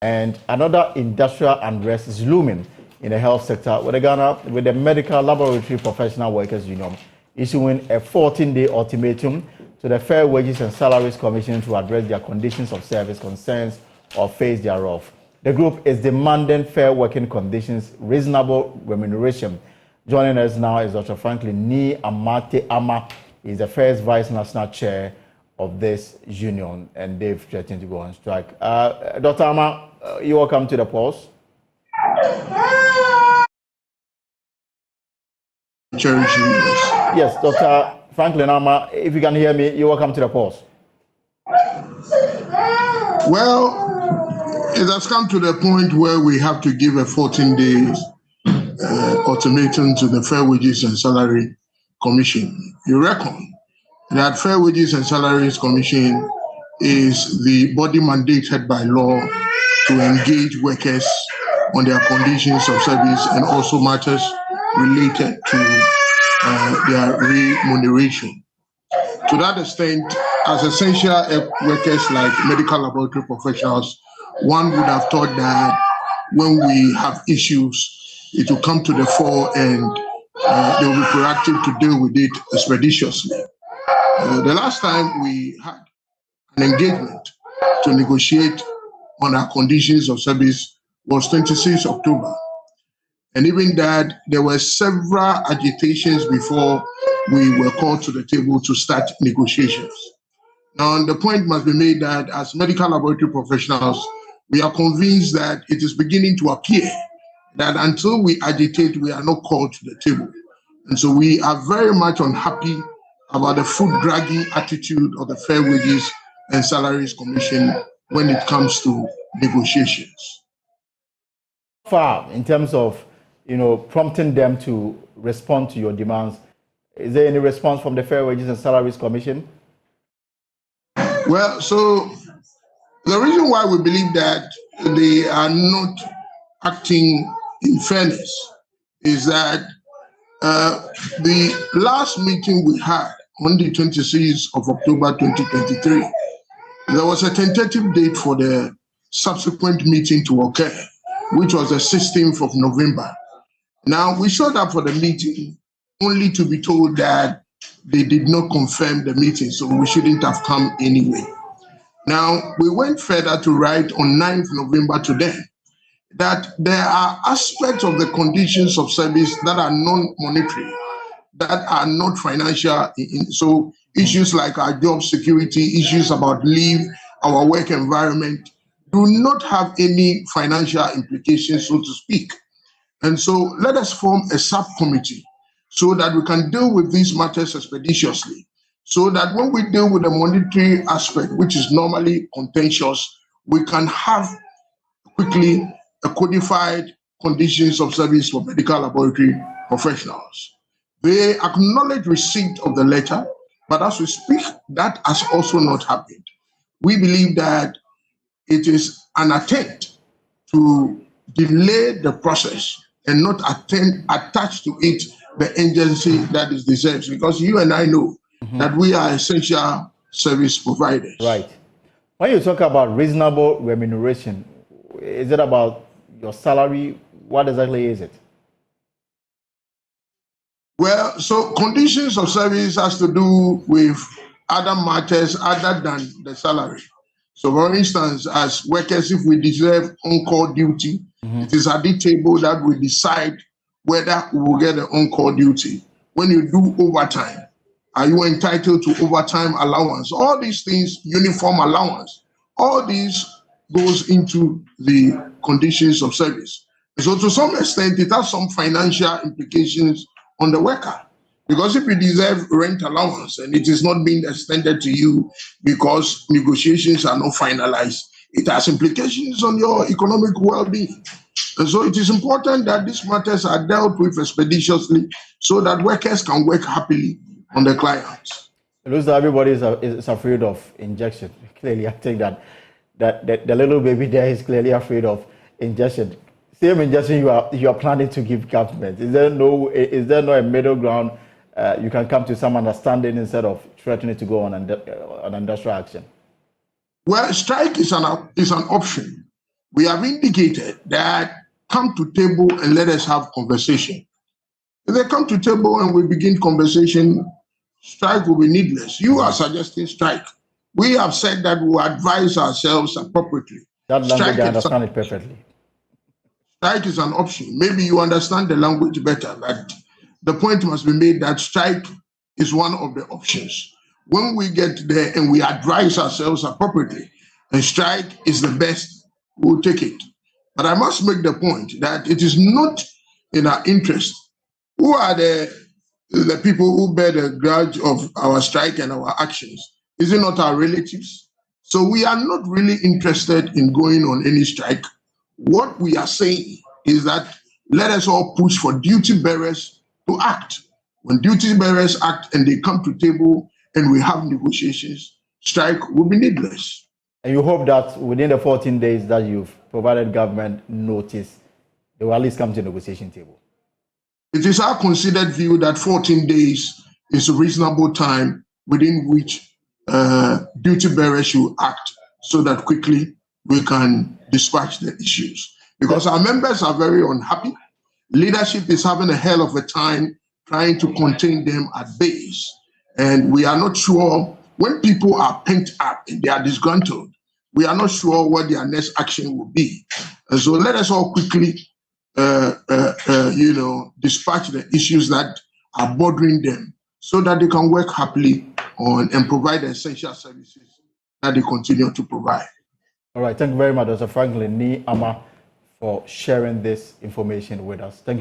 And another industrial unrest is looming in the health sector with the Medical Laboratory Professional Workers Union issuing a 14-day ultimatum to the Fair Wages and Salaries Commission to address their conditions of service concerns or phase thereof. The group is demanding fair working conditions, reasonable remuneration. Joining us now is Dr. Franklin Ni Amate Ama. He's the first Vice National Chair of this union, and they've threatened to go on strike. Dr. Ama, you're welcome to the pulse. Yes, Dr. Franklin Ama, if you can hear me, you're welcome to the pulse. Well, it has come to the point where we have to give a 14-day ultimatum to the Fair Wages and Salary Commission. You reckon that Fair Wages and Salaries Commission is the body mandated by law to engage workers on their conditions of service and also matters related to their remuneration. To that extent, as essential workers like medical laboratory professionals, one would have thought that when we have issues, it will come to the fore and they will be proactive to deal with it expeditiously. The last time we had an engagement to negotiate on our conditions of service was 26 October. And even that, there were several agitations before we were called to the table to start negotiations. Now, the point must be made that as medical laboratory professionals, we are convinced that it is beginning to appear that until we agitate, we are not called to the table. And so we are very much unhappy about the foot-dragging attitude of the Fair Wages and Salaries Commission when it comes to negotiations. Far in terms of, prompting them to respond to your demands, is there any response from the Fair Wages and Salaries Commission? Well, so the reason why we believe that they are not acting in fairness is that the last meeting we had on the 26th of October 2023, there was a tentative date for the subsequent meeting to occur, which was the 16th of November. Now, we showed up for the meeting only to be told that they did not confirm the meeting, so we shouldn't have come anyway. Now, we went further to write on 9th November to them that there are aspects of the conditions of service that are non-monetary, that are not financial. So issues like our job security, issues about leave, our work environment, do not have any financial implications, so to speak. And so let us form a subcommittee so that we can deal with these matters expeditiously, so that when we deal with the monetary aspect, which is normally contentious, we can have quickly a codified conditions of service for medical laboratory professionals. They acknowledge receipt of the letter, but as we speak, that has also not happened. We believe that it is an attempt to delay the process and not attach to it the agency that is deserves, because you and I know that we are essential service providers. Right. When you talk about reasonable remuneration, is it about your salary? What exactly is it? Well, so conditions of service has to do with other matters other than the salary. So for instance, as workers, if we deserve on-call duty, it is at the table that we decide whether we will get an on-call duty. When you do overtime, are you entitled to overtime allowance? All these things, uniform allowance, all these goes into the conditions of service. So to some extent, it has some financial implications on the worker. Because if you deserve rent allowance and it is not being extended to you because negotiations are not finalized, it has implications on your economic well-being. And so it is important that these matters are dealt with expeditiously so that workers can work happily on the clients. It looks like everybody is afraid of injection. Clearly, I think that the little baby there is clearly afraid of injection. Same injection you are planning to give government. Is there no a middle ground? You can come to some understanding instead of threatening to go on industrial action. Well, strike is an option, we have indicated that come to table and let us have conversation. If they come to table and we begin conversation, strike will be needless. You are suggesting strike. We have said that we will advise ourselves appropriately. That language, I understand it perfectly. Strike is an option. Maybe you understand the language better, but the point must be made that strike is one of the options. When we get there and we advise ourselves appropriately, and strike is the best, we'll take it. But I must make the point that it is not in our interest. Who are the people who bear the grudge of our strike and our actions? Is it not our relatives? So we are not really interested in going on any strike. What we are saying is that let us all push for duty bearers to act. When duty bearers act and they come to table and we have negotiations, strike will be needless. And you hope that within the 14 days that you've provided government notice, they will at least come to the negotiation table. It is our considered view that 14 days is a reasonable time within which duty bearers should act so that quickly we can dispatch the issues. Because our members are very unhappy. Leadership is having a hell of a time trying to contain them at base. And we are not sure when people are pent up and they are disgruntled, we are not sure what their next action will be. And so let us all quickly dispatch the issues that are bothering them so that they can work happily on and provide the essential services that they continue to provide. All right. Thank you very much, Dr. Franklin Ni Ama, for sharing this information with us. Thank you.